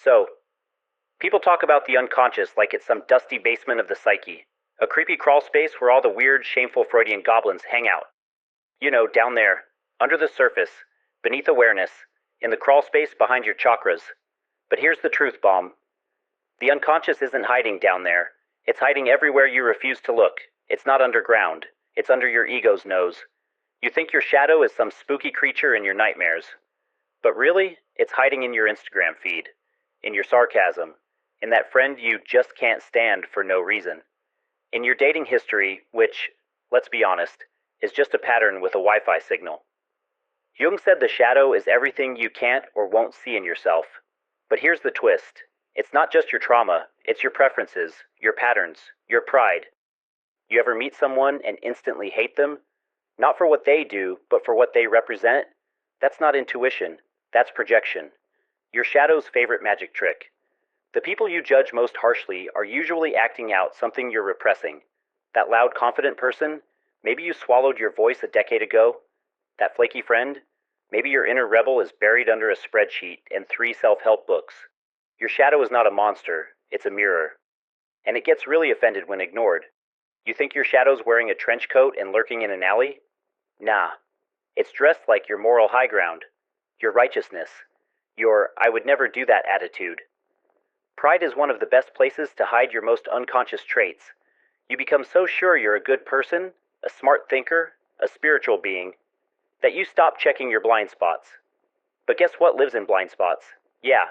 So, people talk about the unconscious like it's some dusty basement of the psyche, a creepy crawl space where all the weird, shameful Freudian goblins hang out. You know, down there, under the surface, beneath awareness, in the crawl space behind your chakras. But here's the truth, Bomb. The unconscious isn't hiding down there. It's hiding everywhere you refuse to look. It's not underground. It's under your ego's nose. You think your shadow is some spooky creature in your nightmares. But really, it's hiding in your Instagram feed, in your sarcasm, in that friend you just can't stand for no reason, in your dating history, which, let's be honest, is just a pattern with a Wi-Fi signal. Jung said the shadow is everything you can't or won't see in yourself. But here's the twist. It's not just your trauma, it's your preferences, your patterns, your pride. You ever meet someone and instantly hate them? Not for what they do, but for what they represent? That's not intuition, that's projection. Your shadow's favorite magic trick. The people you judge most harshly are usually acting out something you're repressing. That loud, confident person, maybe you swallowed your voice a decade ago. That flaky friend, maybe your inner rebel is buried under a spreadsheet and 3 self-help books. Your shadow is not a monster, it's a mirror. And it gets really offended when ignored. You think your shadow's wearing a trench coat and lurking in an alley? Nah. It's dressed like your moral high ground, your righteousness, your I would never do that attitude. Pride is one of the best places to hide your most unconscious traits. You become so sure you're a good person, a smart thinker, a spiritual being, that you stop checking your blind spots. But guess what lives in blind spots? Yeah,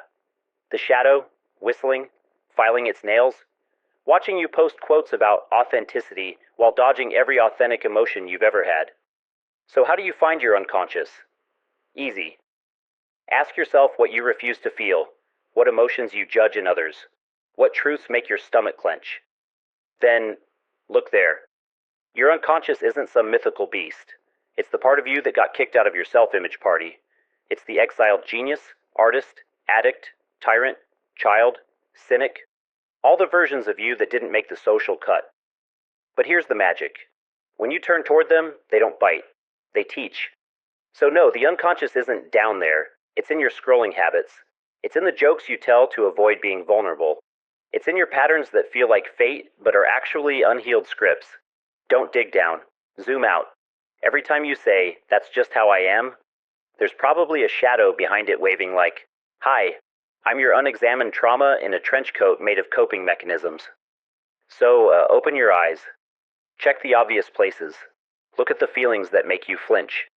the shadow, whistling, filing its nails, watching you post quotes about authenticity while dodging every authentic emotion you've ever had. So how do you find your unconscious? Easy. Ask yourself what you refuse to feel, what emotions you judge in others, what truths make your stomach clench. Then, look there. Your unconscious isn't some mythical beast. It's the part of you that got kicked out of your self-image party. It's the exiled genius, artist, addict, tyrant, child, cynic, all the versions of you that didn't make the social cut. But here's the magic. When you turn toward them, they don't bite. They teach. So no, the unconscious isn't down there. It's in your scrolling habits. It's in the jokes you tell to avoid being vulnerable. It's in your patterns that feel like fate, but are actually unhealed scripts. Don't dig down. Zoom out. Every time you say, "That's just how I am," there's probably a shadow behind it waving like, "Hi, I'm your unexamined trauma in a trench coat made of coping mechanisms." So, open your eyes. Check the obvious places. Look at the feelings that make you flinch.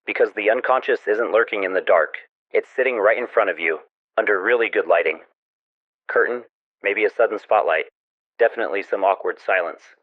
Because the unconscious isn't lurking in the dark. It's sitting right in front of you, under really good lighting. Curtain, maybe a sudden spotlight. Definitely some awkward silence.